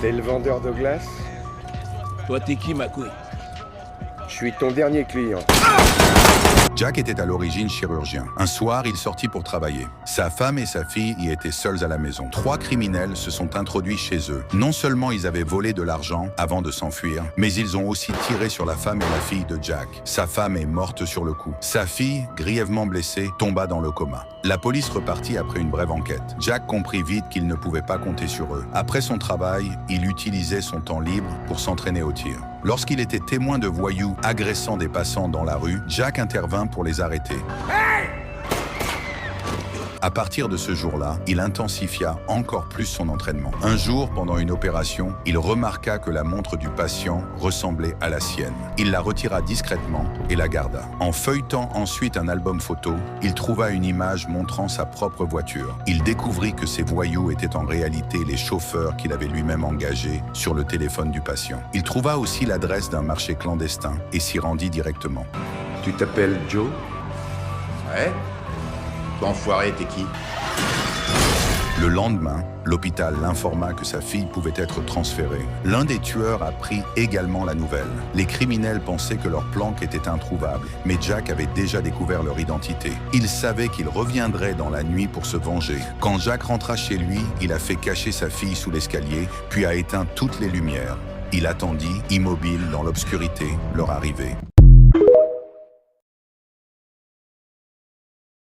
T'es le vendeur de glace? Toi, t'es qui, McQueen? Je suis ton dernier client. Jack était à l'origine chirurgien. Un soir, il sortit pour travailler. Sa femme et sa fille y étaient seuls à la maison. 3 criminels se sont introduits chez eux. Non seulement ils avaient volé de l'argent avant de s'enfuir, mais ils ont aussi tiré sur la femme et la fille de Jack. Sa femme est morte sur le coup. Sa fille, grièvement blessée, tomba dans le coma. La police repartit après une brève enquête. Jack comprit vite qu'il ne pouvait pas compter sur eux. Après son travail, il utilisait son temps libre pour s'entraîner au tir. Lorsqu'il était témoin de voyous agressant des passants dans la rue, Jack intervint pour les arrêter. À partir de ce jour-là, il intensifia encore plus son entraînement. Un jour, pendant une opération, il remarqua que la montre du patient ressemblait à la sienne. Il la retira discrètement et la garda. En feuilletant ensuite un album photo, il trouva une image montrant sa propre voiture. Il découvrit que ces voyous étaient en réalité les chauffeurs qu'il avait lui-même engagés sur le téléphone du patient. Il trouva aussi l'adresse d'un marché clandestin et s'y rendit directement. Tu t'appelles Joe? Ouais? Toi, enfoiré, t'es qui? Le lendemain, l'hôpital l'informa que sa fille pouvait être transférée. L'un des tueurs apprit également la nouvelle. Les criminels pensaient que leur planque était introuvable, mais Jack avait déjà découvert leur identité. Il savait qu'il reviendrait dans la nuit pour se venger. Quand Jack rentra chez lui, il a fait cacher sa fille sous l'escalier, puis a éteint toutes les lumières. Il attendit, immobile dans l'obscurité, leur arrivée.